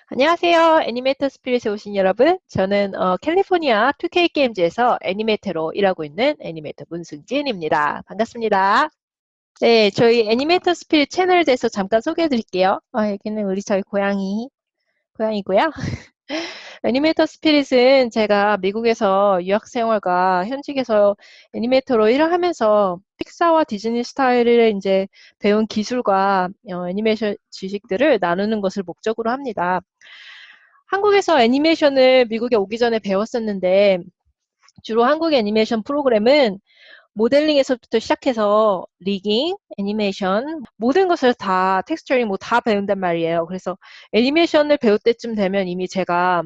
안녕하세요. 애니메이터 스피릿에 오신 여러분. 저는 캘리포니아 2K 게임즈에서 애니메이터로 일하고 있는 애니메이터 문승진입니다. 반갑습니다. 네, 저희 애니메이터 스피릿 채널에 대해서 잠깐 소개해 드릴게요. 여기는 저희 고양이고요. 애니메이터 스피릿은 제가 미국에서 유학 생활과 현직에서 애니메이터로 일을 하면서 픽사와 디즈니 스타일을 이제 배운 기술과 애니메이션 지식들을 나누는 것을 목적으로 합니다. 한국에서 애니메이션을 미국에 오기 전에 배웠었는데 주로 한국 애니메이션 프로그램은 모델링에서부터 시작해서 리깅, 애니메이션 모든 것을 다 텍스처링 뭐 다 배운단 말이에요. 그래서 애니메이션을 배울 때쯤 되면 이미 제가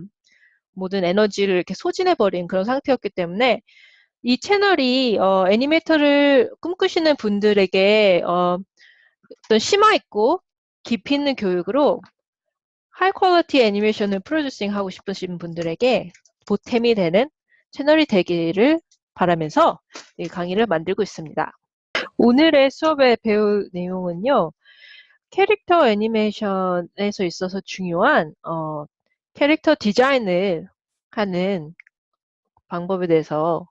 모든 에너지를 이렇게 소진해버린 그런 상태였기 때문에 이 채널이 애니메이터를 꿈꾸시는 분들에게 어떤 심화 있고 깊이 있는 교육으로 하이 퀄리티 애니메이션을 프로듀싱 하고 싶으신 분들에게 보탬이 되는 채널이 되기를 바라면서 이 강의를 만들고 있습니다. 오늘의 수업에 배울 내용은요. 캐릭터 애니메이션에서 있어서 중요한 캐릭터 디자인을 하는 방법에 대해서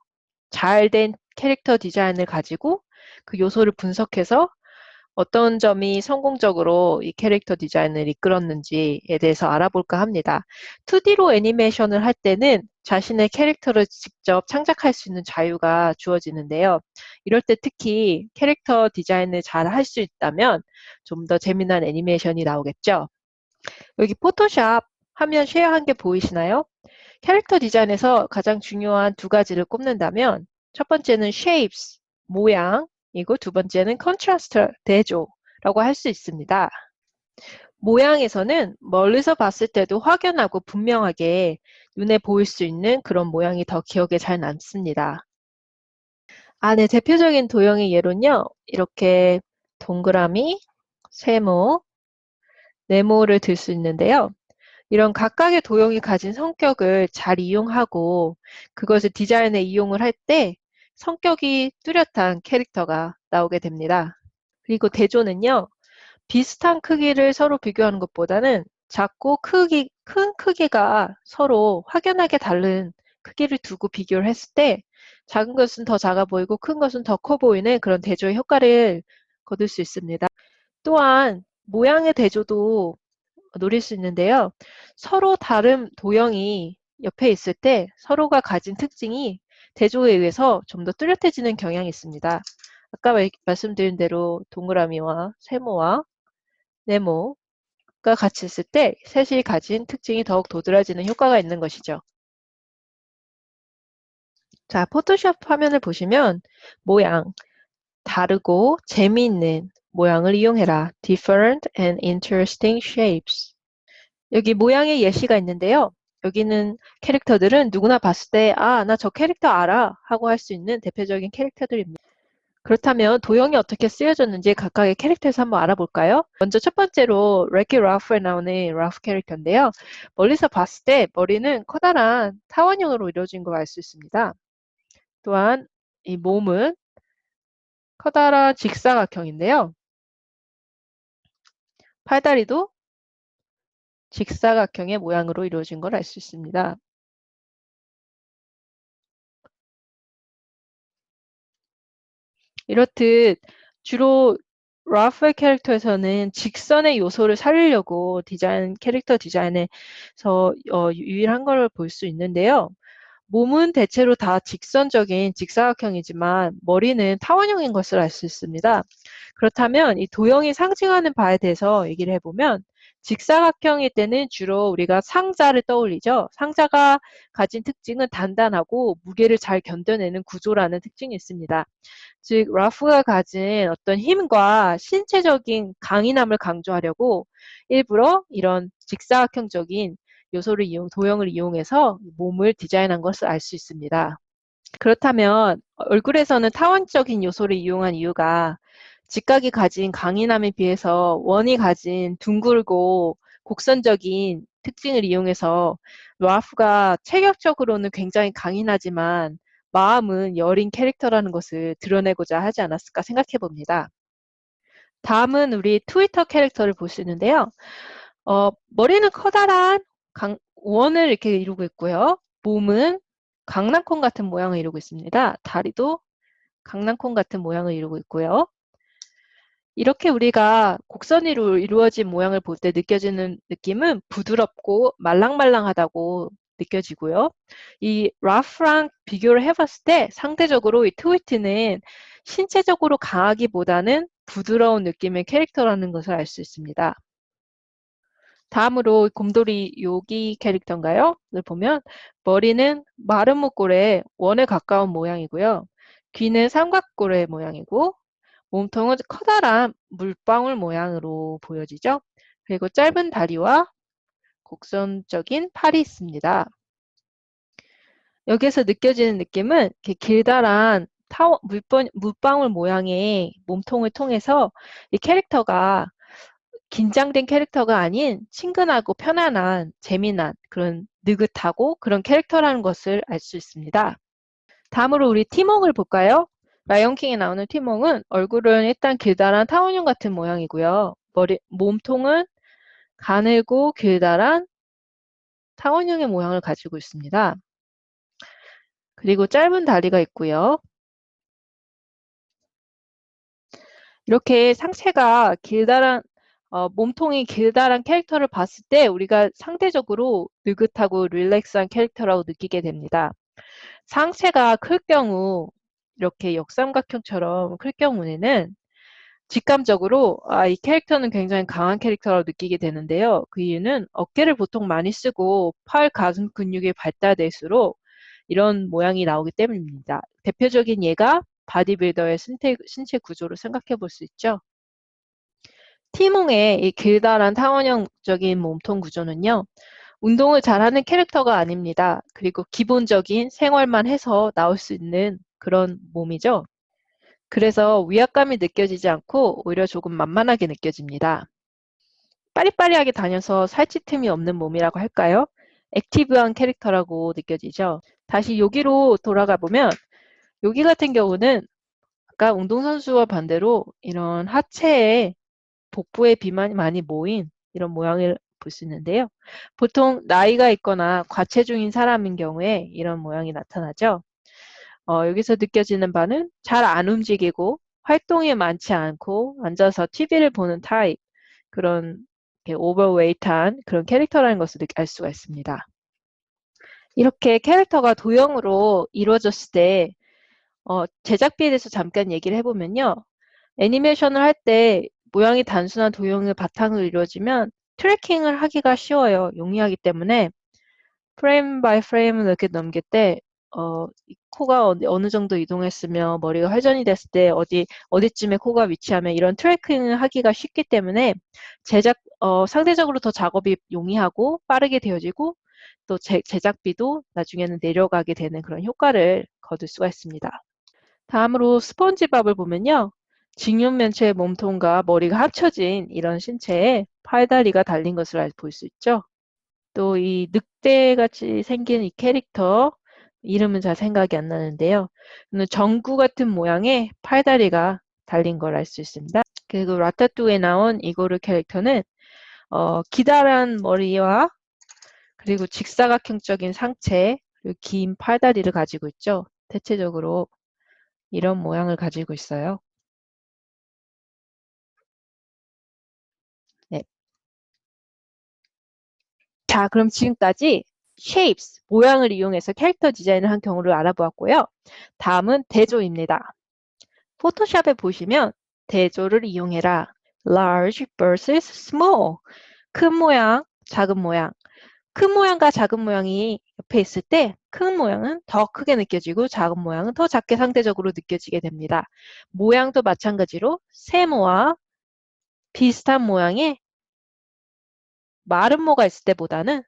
잘된 캐릭터 디자인을 가지고 그 요소를 분석해서 어떤 점이 성공적으로 이 캐릭터 디자인을 이끌었는지에 대해서 알아볼까 합니다. 2D로 애니메이션을 할 때는 자신의 캐릭터를 직접 창작할 수 있는 자유가 주어지는데요. 이럴 때 특히 캐릭터 디자인을 잘 할 수 있다면 좀 더 재미난 애니메이션이 나오겠죠. 여기 포토샵 화면 쉐어한 게 보이시나요? 캐릭터 디자인에서 가장 중요한 두 가지를 꼽는다면 첫 번째는 shapes, 모양이고 두 번째는 contrast, 대조라고 할 수 있습니다. 모양에서는 멀리서 봤을 때도 확연하고 분명하게 눈에 보일 수 있는 그런 모양이 더 기억에 잘 남습니다. 네, 대표적인 도형의 예로는요. 이렇게 동그라미, 세모, 네모를 들 수 있는데요. 이런 각각의 도형이 가진 성격을 잘 이용하고 그것을 디자인에 이용을 할 때 성격이 뚜렷한 캐릭터가 나오게 됩니다. 그리고 대조는요. 비슷한 크기를 서로 비교하는 것보다는 작고 큰 크기가 서로 확연하게 다른 크기를 두고 비교를 했을 때 작은 것은 더 작아 보이고 큰 것은 더 커 보이는 그런 대조의 효과를 거둘 수 있습니다. 또한 모양의 대조도 노릴 수 있는데요. 서로 다른 도형이 옆에 있을 때 서로가 가진 특징이 대조에 의해서 좀 더 뚜렷해지는 경향이 있습니다. 아까 말씀드린 대로 동그라미와 세모와 네모가 같이 있을 때 셋이 가진 특징이 더욱 도드라지는 효과가 있는 것이죠. 자, 포토샵 화면을 보시면 모양, 다르고 재미있는 모양을 이용해라. Different and interesting shapes. 여기 모양의 예시가 있는데요. 여기는 캐릭터들은 누구나 봤을 때 나 저 캐릭터 알아 하고 할 수 있는 대표적인 캐릭터들입니다. 그렇다면 도형이 어떻게 쓰여졌는지 각각의 캐릭터에서 한번 알아볼까요? 먼저 첫 번째로 렉키 라프에 나오는 라프 캐릭터인데요. 멀리서 봤을 때 머리는 커다란 타원형으로 이루어진 걸 알 수 있습니다. 또한 이 몸은 커다란 직사각형인데요. 팔다리도 직사각형의 모양으로 이루어진 걸 알 수 있습니다. 이렇듯 주로 라프의 캐릭터에서는 직선의 요소를 살리려고 캐릭터 디자인에서 유일한 걸 볼 수 있는데요. 몸은 대체로 다 직선적인 직사각형이지만 머리는 타원형인 것을 알 수 있습니다. 그렇다면 이 도형이 상징하는 바에 대해서 얘기를 해보면 직사각형일 때는 주로 우리가 상자를 떠올리죠. 상자가 가진 특징은 단단하고 무게를 잘 견뎌내는 구조라는 특징이 있습니다. 즉 라프가 가진 어떤 힘과 신체적인 강인함을 강조하려고 일부러 이런 직사각형적인 도형을 이용해서 몸을 디자인한 것을 알 수 있습니다. 그렇다면 얼굴에서는 타원적인 요소를 이용한 이유가 직각이 가진 강인함에 비해서 원이 가진 둥글고 곡선적인 특징을 이용해서 라프가 체격적으로는 굉장히 강인하지만 마음은 여린 캐릭터라는 것을 드러내고자 하지 않았을까 생각해 봅니다. 다음은 우리 트위터 캐릭터를 볼 수 있는데요. 머리는 커다란 원을 이렇게 이루고 있고요. 몸은 강낭콩 같은 모양을 이루고 있습니다. 다리도 강낭콩 같은 모양을 이루고 있고요. 이렇게 우리가 곡선으로 이루어진 모양을 볼 때 느껴지는 느낌은 부드럽고 말랑말랑하다고 느껴지고요. 이 라프랑 비교를 해봤을 때 상대적으로 이 트위트는 신체적으로 강하기보다는 부드러운 느낌의 캐릭터라는 것을 알 수 있습니다. 다음으로 곰돌이 요기 캐릭터인가요? 를 보면 머리는 마른 목골의 원에 가까운 모양이고요. 귀는 삼각골의 모양이고 몸통은 커다란 물방울 모양으로 보여지죠. 그리고 짧은 다리와 곡선적인 팔이 있습니다. 여기에서 느껴지는 느낌은 이렇게 길다란 물방울 모양의 몸통을 통해서 이 캐릭터가 긴장된 캐릭터가 아닌 친근하고 편안한, 재미난, 그런 느긋하고 그런 캐릭터라는 것을 알 수 있습니다. 다음으로 우리 티몽을 볼까요? 라이온킹에 나오는 티몽은 얼굴은 일단 길다란 타원형 같은 모양이고요. 몸통은 가늘고 길다란 타원형의 모양을 가지고 있습니다. 그리고 짧은 다리가 있고요. 이렇게 상체가 길다란 몸통이 길다란 캐릭터를 봤을 때 우리가 상대적으로 느긋하고 릴렉스한 캐릭터라고 느끼게 됩니다. 상체가 클 경우 이렇게 역삼각형처럼 클 경우에는 직감적으로 이 캐릭터는 굉장히 강한 캐릭터라고 느끼게 되는데요. 그 이유는 어깨를 보통 많이 쓰고 팔, 가슴 근육이 발달될수록 이런 모양이 나오기 때문입니다. 대표적인 예가 바디빌더의 신체 구조를 생각해 볼 수 있죠. 티몽의 이 길다란 타원형적인 몸통 구조는요. 운동을 잘하는 캐릭터가 아닙니다. 그리고 기본적인 생활만 해서 나올 수 있는 그런 몸이죠. 그래서 위압감이 느껴지지 않고 오히려 조금 만만하게 느껴집니다. 빠리빠리하게 다녀서 살찔 틈이 없는 몸이라고 할까요? 액티브한 캐릭터라고 느껴지죠. 다시 여기로 돌아가 보면 여기 같은 경우는 아까 운동선수와 반대로 이런 하체에 복부에 비만이 많이 모인 이런 모양을 볼 수 있는데요. 보통 나이가 있거나 과체중인 사람인 경우에 이런 모양이 나타나죠. 여기서 느껴지는 바는 잘 안 움직이고 활동이 많지 않고 앉아서 TV를 보는 타입, 그런 오버웨이트한 그런 캐릭터라는 것을 알 수가 있습니다. 이렇게 캐릭터가 도형으로 이루어졌을 때 제작비에 대해서 잠깐 얘기를 해보면요. 애니메이션을 할 때 모양이 단순한 도형을 바탕으로 이루어지면 트래킹을 하기가 쉬워요. 용이하기 때문에 프레임 바이 프레임을 이렇게 넘길 때 이 코가 어느 정도 이동했으며 머리가 회전이 됐을 때 어디쯤에 코가 위치하면 이런 트래킹을 하기가 쉽기 때문에 상대적으로 더 작업이 용이하고 빠르게 되어지고 또 제작비도 나중에는 내려가게 되는 그런 효과를 거둘 수가 있습니다. 다음으로 스펀지밥을 보면요. 직육면체의 몸통과 머리가 합쳐진 이런 신체에 팔다리가 달린 것을 볼 수 있죠. 또 이 늑대같이 생긴 이 캐릭터 이름은 잘 생각이 안 나는데요. 정구 같은 모양의 팔다리가 달린 걸 알 수 있습니다. 그리고 라타뚜에 나온 이고르 캐릭터는 기다란 머리와 그리고 직사각형적인 상체 그리고 긴 팔다리를 가지고 있죠. 대체적으로 이런 모양을 가지고 있어요. 네. 자, 그럼 지금까지 shapes, 모양을 이용해서 캐릭터 디자인을 한 경우를 알아보았고요. 다음은 대조입니다. 포토샵에 보시면 대조를 이용해라. large versus small. 큰 모양, 작은 모양. 큰 모양과 작은 모양이 옆에 있을 때 큰 모양은 더 크게 느껴지고 작은 모양은 더 작게 상대적으로 느껴지게 됩니다. 모양도 마찬가지로 세모와 비슷한 모양의 마름모가 있을 때보다는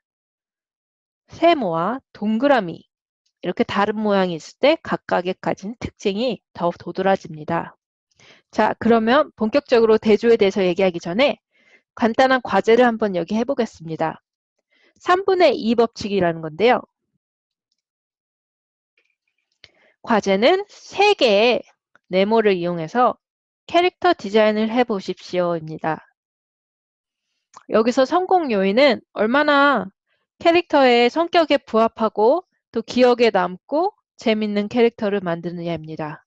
세모와 동그라미 이렇게 다른 모양이 있을 때 각각의 가진 특징이 더욱 도드라집니다. 자, 그러면 본격적으로 대조에 대해서 얘기하기 전에 간단한 과제를 한번 여기 해보겠습니다. 3분의 2 법칙이라는 건데요. 과제는 3개의 네모를 이용해서 캐릭터 디자인을 해보십시오입니다. 여기서 성공 요인은 얼마나 캐릭터의 성격에 부합하고 또 기억에 남고 재밌는 캐릭터를 만드느냐입니다.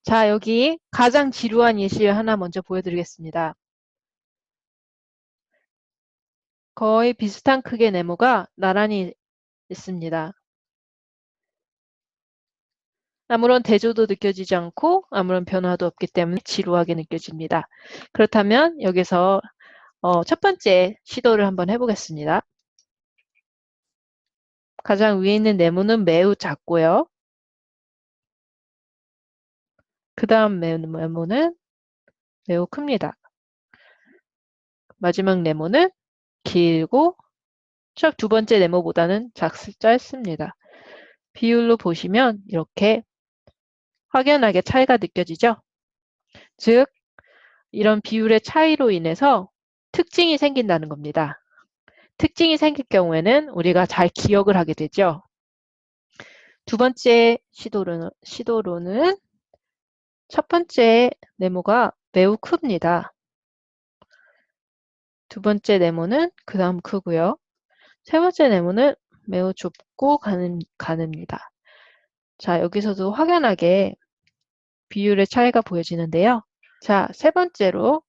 자, 여기 가장 지루한 예시 하나 먼저 보여드리겠습니다. 거의 비슷한 크기의 네모가 나란히 있습니다. 아무런 대조도 느껴지지 않고 아무런 변화도 없기 때문에 지루하게 느껴집니다. 그렇다면 여기서 첫 번째 시도를 한번 해보겠습니다. 가장 위에 있는 네모는 매우 작고요. 그 다음 네모는 매우 큽니다. 마지막 네모는 길고 두 번째 네모보다는 짧습니다. 비율로 보시면 이렇게 확연하게 차이가 느껴지죠? 즉, 이런 비율의 차이로 인해서 특징이 생긴다는 겁니다. 특징이 생길 경우에는 우리가 잘 기억을 하게 되죠. 두 번째 시도로는 첫 번째 네모가 매우 큽니다. 두 번째 네모는 그 다음 크고요. 세 번째 네모는 매우 좁고 가늡니다. 자, 여기서도 확연하게 비율의 차이가 보여지는데요. 자, 세 번째로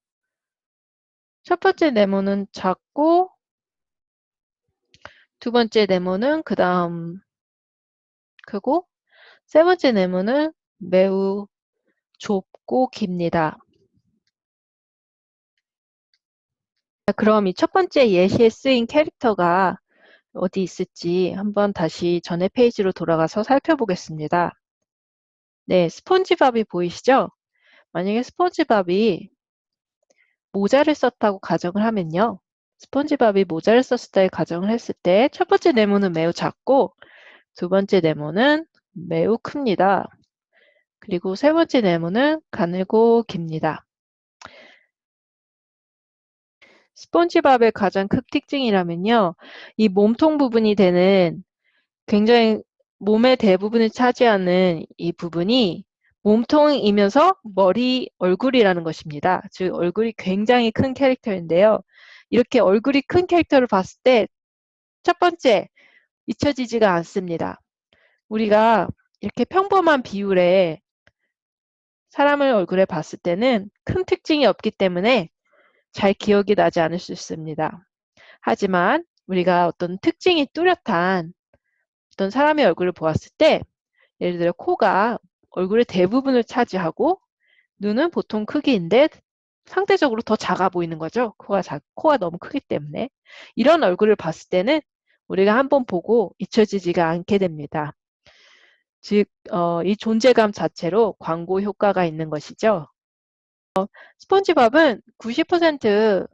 첫 번째 네모는 작고 두 번째 네모는 그 다음 크고 세 번째 네모는 매우 좁고 깁니다. 그럼 이 첫 번째 예시에 쓰인 캐릭터가 어디 있을지 한번 다시 전에 페이지로 돌아가서 살펴보겠습니다. 네, 스폰지밥이 보이시죠? 만약에 스폰지밥이 모자를 썼다고 가정을 하면요. 스폰지밥이 모자를 썼을 때 가정을 했을 때 첫 번째 네모는 매우 작고 두 번째 네모는 매우 큽니다. 그리고 세 번째 네모는 가늘고 깁니다. 스폰지밥의 가장 큰 특징이라면요. 이 몸통 부분이 되는 굉장히 몸의 대부분을 차지하는 이 부분이 몸통이면서 얼굴이라는 것입니다. 즉 얼굴이 굉장히 큰 캐릭터인데요. 이렇게 얼굴이 큰 캐릭터를 봤을 때 첫 번째, 잊혀지지가 않습니다. 우리가 이렇게 평범한 비율의 사람을 얼굴에 봤을 때는 큰 특징이 없기 때문에 잘 기억이 나지 않을 수 있습니다. 하지만 우리가 어떤 특징이 뚜렷한 어떤 사람의 얼굴을 보았을 때 예를 들어 코가 얼굴의 대부분을 차지하고 눈은 보통 크기인데 상대적으로 더 작아 보이는 거죠. 코가 너무 크기 때문에. 이런 얼굴을 봤을 때는 우리가 한번 보고 잊혀지지가 않게 됩니다. 즉, 이 존재감 자체로 광고 효과가 있는 것이죠. 스폰지밥은 90%가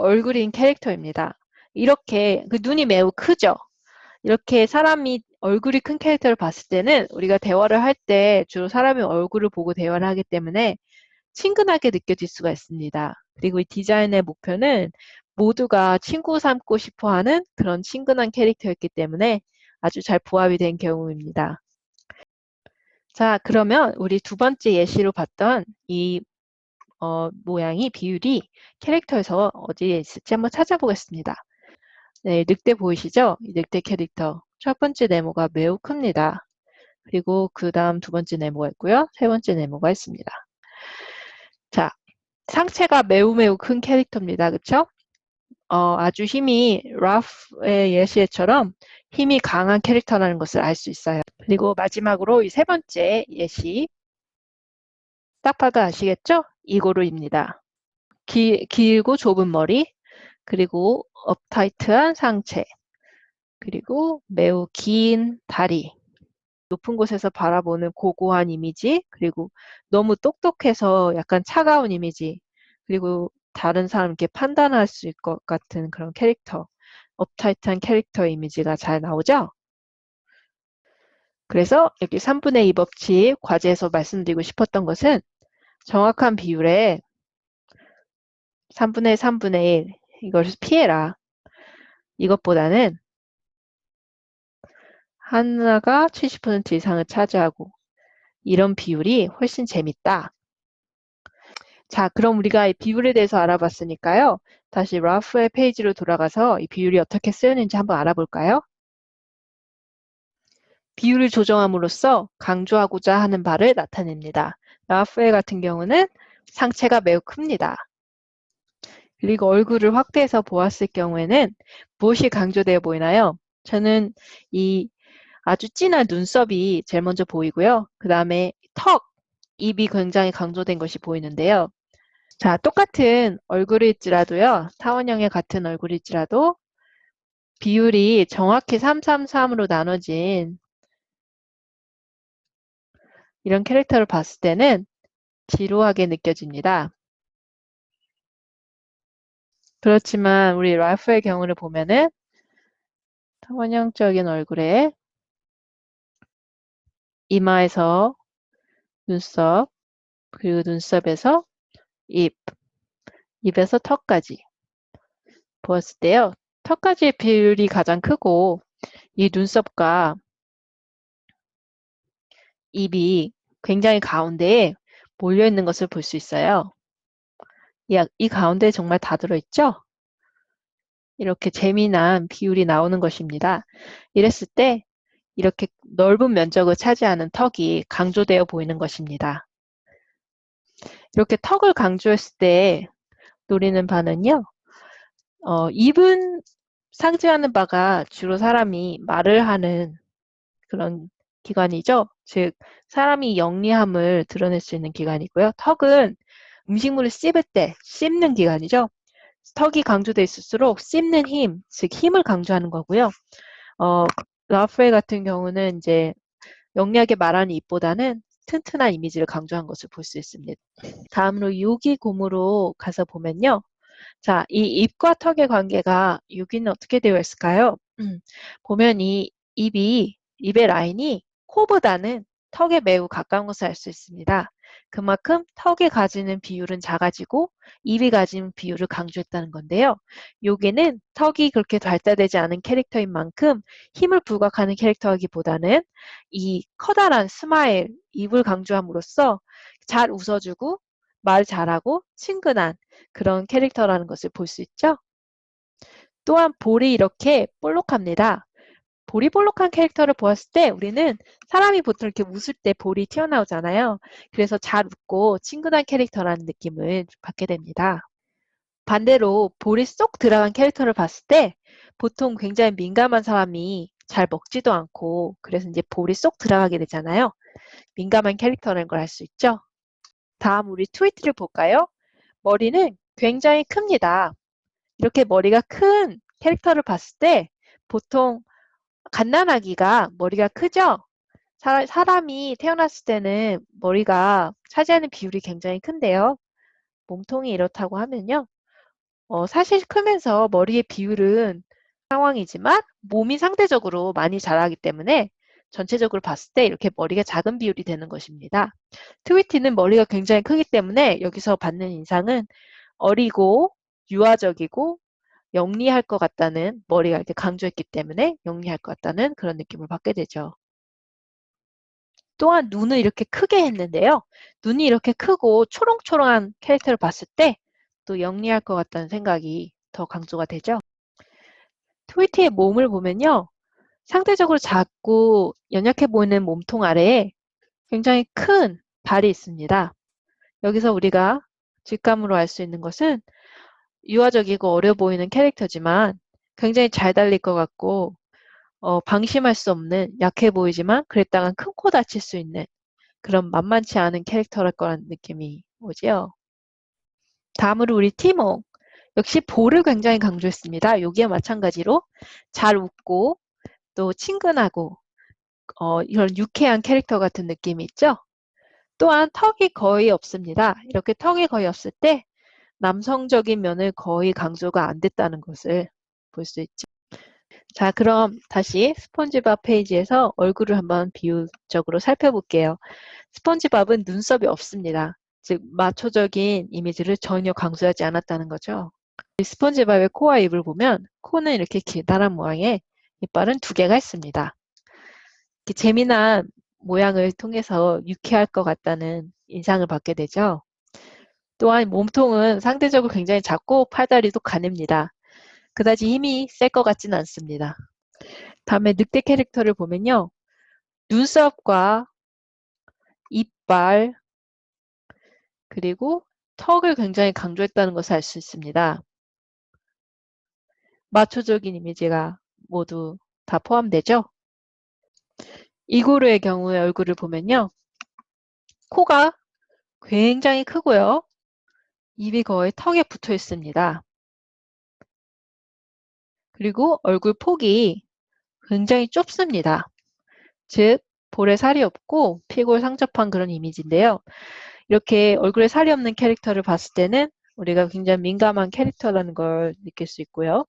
얼굴인 캐릭터입니다. 이렇게 그 눈이 매우 크죠. 이렇게 사람이 얼굴이 큰 캐릭터를 봤을 때는 우리가 대화를 할 때 주로 사람의 얼굴을 보고 대화를 하기 때문에 친근하게 느껴질 수가 있습니다. 그리고 이 디자인의 목표는 모두가 친구 삼고 싶어 하는 그런 친근한 캐릭터였기 때문에 아주 잘 부합이 된 경우입니다. 자, 그러면 우리 두 번째 예시로 봤던 이 모양이 비율이 캐릭터에서 어디에 있을지 한번 찾아보겠습니다. 네, 늑대 보이시죠? 이 늑대 캐릭터. 첫 번째 네모가 매우 큽니다. 그리고 그 다음 두 번째 네모가 있고요. 세 번째 네모가 있습니다. 자, 상체가 매우 큰 캐릭터입니다. 그쵸? 아주 라프의 예시처럼 힘이 강한 캐릭터라는 것을 알 수 있어요. 그리고 마지막으로 이 세 번째 예시. 딱 봐도 아시겠죠? 이고르입니다. 길고 좁은 머리, 그리고 업타이트한 상체, 그리고 매우 긴 다리, 높은 곳에서 바라보는 고고한 이미지, 그리고 너무 똑똑해서 약간 차가운 이미지, 그리고 다른 사람 이렇게 판단할 수 있을 것 같은 그런 캐릭터, 업타이트한 캐릭터 이미지가 잘 나오죠? 그래서 여기 3분의 2 법칙 과제에서 말씀드리고 싶었던 것은 정확한 비율에 3분의 3분의 1 이것을 피해라. 이것보다는 하나가 70% 이상을 차지하고 이런 비율이 훨씬 재밌다. 자, 그럼 우리가 이 비율에 대해서 알아봤으니까요. 다시 라프의 페이지로 돌아가서 이 비율이 어떻게 쓰였는지 한번 알아볼까요? 비율을 조정함으로써 강조하고자 하는 바를 나타냅니다. 라프의 같은 경우는 상체가 매우 큽니다. 그리고 얼굴을 확대해서 보았을 경우에는 무엇이 강조되어 보이나요? 저는 이 아주 진한 눈썹이 제일 먼저 보이고요. 그 다음에 턱, 입이 굉장히 강조된 것이 보이는데요. 자, 똑같은 얼굴일지라도요. 타원형의 같은 얼굴일지라도 비율이 정확히 333으로 나눠진 이런 캐릭터를 봤을 때는 지루하게 느껴집니다. 그렇지만 우리 랄프의 경우를 보면은 타원형적인 얼굴에 이마에서 눈썹, 그리고 눈썹에서 입, 입에서 턱까지 보았을 때요. 턱까지의 비율이 가장 크고 이 눈썹과 입이 굉장히 가운데에 몰려 있는 것을 볼 수 있어요. 이 가운데에 정말 다 들어있죠? 이렇게 재미난 비율이 나오는 것입니다. 이랬을 때 이렇게 넓은 면적을 차지하는 턱이 강조되어 보이는 것입니다. 이렇게 턱을 강조했을 때 노리는 바는요. 입은 상징하는 바가 주로 사람이 말을 하는 그런 기관이죠. 즉 사람이 영리함을 드러낼 수 있는 기관이고요. 턱은 음식물을 씹을 때 씹는 기관이죠. 턱이 강조돼 있을수록 씹는 힘, 즉 힘을 강조하는 거고요. 라프레 같은 경우는 이제 영리하게 말하는 입보다는 튼튼한 이미지를 강조한 것을 볼 수 있습니다. 다음으로 유기곰으로 가서 보면요. 자, 이 입과 턱의 관계가 유기는 어떻게 되어 있을까요? 보면 이 입의 라인이 코보다는 턱에 매우 가까운 것을 알 수 있습니다. 그만큼 턱이 가지는 비율은 작아지고 입이 가지는 비율을 강조했다는 건데요. 여기는 턱이 그렇게 발달되지 않은 캐릭터인 만큼 힘을 부각하는 캐릭터이기보다는 이 커다란 스마일, 입을 강조함으로써 잘 웃어주고 말 잘하고 친근한 그런 캐릭터라는 것을 볼 수 있죠. 또한 볼이 이렇게 볼록합니다. 볼이 볼록한 캐릭터를 보았을 때 우리는 사람이 보통 이렇게 웃을 때 볼이 튀어나오잖아요. 그래서 잘 웃고 친근한 캐릭터라는 느낌을 받게 됩니다. 반대로 볼이 쏙 들어간 캐릭터를 봤을 때 보통 굉장히 민감한 사람이 잘 먹지도 않고 그래서 이제 볼이 쏙 들어가게 되잖아요. 민감한 캐릭터라는 걸 알 수 있죠. 다음 우리 트위트를 볼까요? 머리는 굉장히 큽니다. 이렇게 머리가 큰 캐릭터를 봤을 때 보통 갓난아기가 머리가 크죠? 사람이 태어났을 때는 머리가 차지하는 비율이 굉장히 큰데요. 몸통이 이렇다고 하면요. 사실 크면서 머리의 비율은 상황이지만 몸이 상대적으로 많이 자라기 때문에 전체적으로 봤을 때 이렇게 머리가 작은 비율이 되는 것입니다. 트위티는 머리가 굉장히 크기 때문에 여기서 받는 인상은 어리고 유아적이고 영리할 것 같다는 머리가 이렇게 강조했기 때문에 영리할 것 같다는 그런 느낌을 받게 되죠. 또한 눈을 이렇게 크게 했는데요. 눈이 이렇게 크고 초롱초롱한 캐릭터를 봤을 때 또 영리할 것 같다는 생각이 더 강조가 되죠. 트위티의 몸을 보면요. 상대적으로 작고 연약해 보이는 몸통 아래에 굉장히 큰 발이 있습니다. 여기서 우리가 직감으로 알 수 있는 것은 유아적이고 어려 보이는 캐릭터지만 굉장히 잘 달릴 것 같고 방심할 수 없는 약해 보이지만 그랬다간 큰 코 다칠 수 있는 그런 만만치 않은 캐릭터랄 거라는 느낌이 오지요. 다음으로 우리 티모. 역시 볼을 굉장히 강조했습니다. 여기에 마찬가지로 잘 웃고 또 친근하고 이런 유쾌한 캐릭터 같은 느낌이 있죠. 또한 턱이 거의 없습니다. 이렇게 턱이 거의 없을 때 남성적인 면을 거의 강조가 안 됐다는 것을 볼 수 있죠. 자, 그럼 다시 스폰지밥 페이지에서 얼굴을 한번 비유적으로 살펴볼게요. 스폰지밥은 눈썹이 없습니다. 즉, 마초적인 이미지를 전혀 강조하지 않았다는 거죠. 스폰지밥의 코와 입을 보면 코는 이렇게 기다란 모양의 이빨은 2개가 있습니다. 이렇게 재미난 모양을 통해서 유쾌할 것 같다는 인상을 받게 되죠. 또한 몸통은 상대적으로 굉장히 작고 팔다리도 가늡니다. 그다지 힘이 셀 것 같지는 않습니다. 다음에 늑대 캐릭터를 보면요. 눈썹과 이빨, 그리고 턱을 굉장히 강조했다는 것을 알 수 있습니다. 마초적인 이미지가 모두 다 포함되죠. 이고르의 경우의 얼굴을 보면요. 코가 굉장히 크고요. 입이 거의 턱에 붙어 있습니다. 그리고 얼굴 폭이 굉장히 좁습니다. 즉, 볼에 살이 없고 피골상접한 그런 이미지인데요. 이렇게 얼굴에 살이 없는 캐릭터를 봤을 때는 우리가 굉장히 민감한 캐릭터라는 걸 느낄 수 있고요.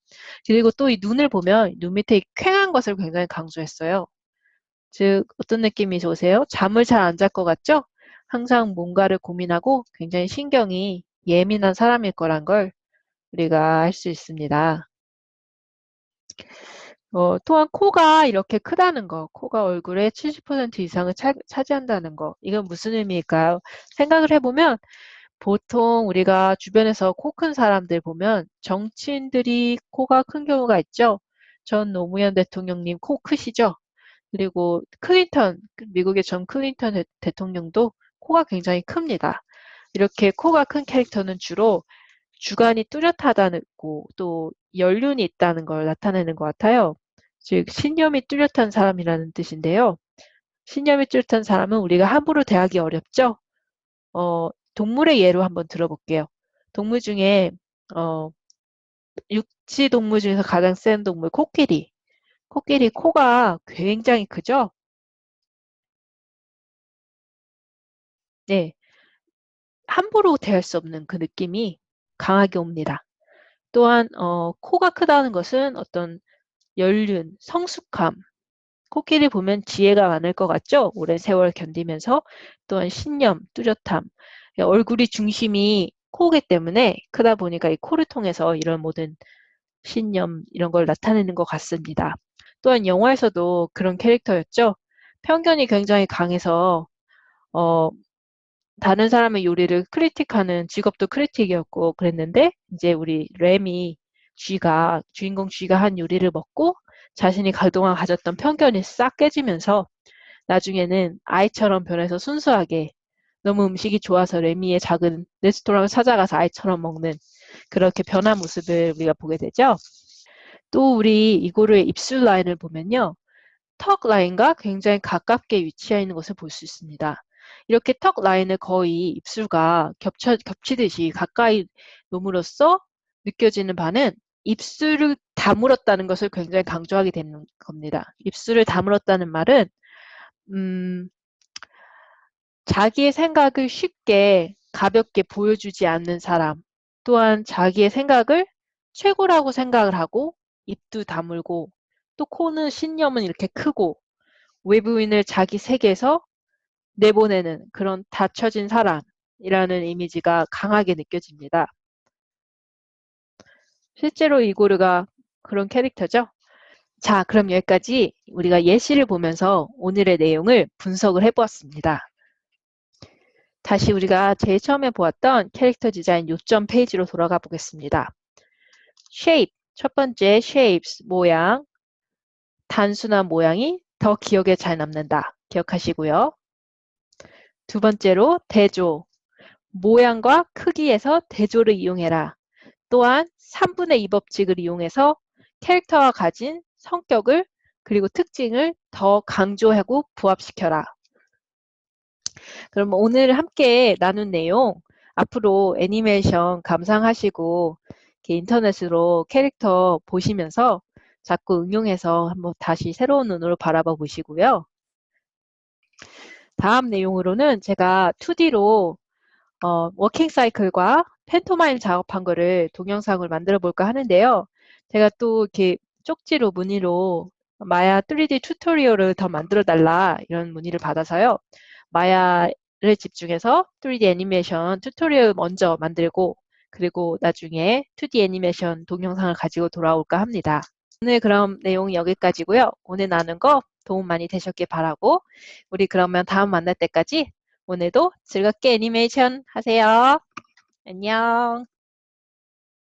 그리고 또 이 눈을 보면 눈 밑에 이 퀭한 것을 굉장히 강조했어요. 즉, 어떤 느낌이 오세요? 잠을 잘 안 잘 것 같죠? 항상 뭔가를 고민하고 굉장히 신경이 예민한 사람일 거란 걸 우리가 알 수 있습니다. 또한 코가 이렇게 크다는 거, 코가 얼굴의 70% 이상을 차지한다는 거, 이건 무슨 의미일까요? 생각을 해보면 보통 우리가 주변에서 코 큰 사람들 보면 정치인들이 코가 큰 경우가 있죠. 전 노무현 대통령님 코 크시죠? 그리고 미국의 전 클린턴 대통령도 코가 굉장히 큽니다. 이렇게 코가 큰 캐릭터는 주로 주관이 뚜렷하다고 또 연륜이 있다는 걸 나타내는 것 같아요. 즉 신념이 뚜렷한 사람이라는 뜻인데요. 신념이 뚜렷한 사람은 우리가 함부로 대하기 어렵죠. 동물의 예로 한번 들어볼게요. 동물 중에 육지 동물 중에서 가장 센 동물 코끼리. 코끼리 코가 굉장히 크죠? 네, 함부로 대할 수 없는 그 느낌이 강하게 옵니다. 또한 코가 크다는 것은 어떤 연륜, 성숙함, 코끼리 보면 지혜가 많을 것 같죠? 오랜 세월 견디면서 또한 신념, 뚜렷함, 얼굴이 중심이 코기 때문에 크다 보니까 이 코를 통해서 이런 모든 신념 이런 걸 나타내는 것 같습니다. 또한 영화에서도 그런 캐릭터였죠. 편견이 굉장히 강해서 어, 다른 사람의 요리를 크리틱하는 직업도 크리틱이었고 그랬는데 이제 우리 램이 주인공 쥐가 한 요리를 먹고 자신이 그동안 가졌던 편견이 싹 깨지면서 나중에는 아이처럼 변해서 순수하게 너무 음식이 좋아서 레미의 작은 레스토랑을 찾아가서 아이처럼 먹는 그렇게 변한 모습을 우리가 보게 되죠. 또 우리 이고르의 입술 라인을 보면요. 턱 라인과 굉장히 가깝게 위치해 있는 것을 볼 수 있습니다. 이렇게 턱 라인을 거의 입술과 겹치듯이 가까이 놓음으로써 느껴지는 바는 입술을 다물었다는 것을 굉장히 강조하게 되는 겁니다. 입술을 다물었다는 말은 자기의 생각을 쉽게 가볍게 보여주지 않는 사람, 또한 자기의 생각을 최고라고 생각을 하고 입도 다물고 또 코는 신념은 이렇게 크고 외부인을 자기 세계에서 내보내는 그런 닫혀진 사람이라는 이미지가 강하게 느껴집니다. 실제로 이고르가 그런 캐릭터죠. 자, 그럼 여기까지 우리가 예시를 보면서 오늘의 내용을 분석을 해보았습니다. 다시 우리가 제일 처음에 보았던 캐릭터 디자인 요점 페이지로 돌아가 보겠습니다. shape, 첫 번째 shapes, 모양, 단순한 모양이 더 기억에 잘 남는다. 기억하시고요. 두 번째로 대조, 모양과 크기에서 대조를 이용해라. 또한 3분의 2 법칙을 이용해서 캐릭터가 가진 성격을 그리고 특징을 더 강조하고 부합시켜라. 그럼 오늘 함께 나눈 내용 앞으로 애니메이션 감상하시고 인터넷으로 캐릭터 보시면서 자꾸 응용해서 한번 다시 새로운 눈으로 바라봐 보시고요. 다음 내용으로는 제가 2D로 워킹 사이클과 팬토마임 작업한 거를 동영상을 만들어 볼까 하는데요. 제가 또 이렇게 쪽지로 문의로 마야 3D 튜토리얼을 더 만들어 달라 이런 문의를 받아서요. 마야를 집중해서 3D 애니메이션 튜토리얼 먼저 만들고 그리고 나중에 2D 애니메이션 동영상을 가지고 돌아올까 합니다. 오늘 그럼 내용이 여기까지고요. 오늘 나눈 거 도움 많이 되셨길 바라고 우리 그러면 다음 만날 때까지 오늘도 즐겁게 애니메이션 하세요. 안녕.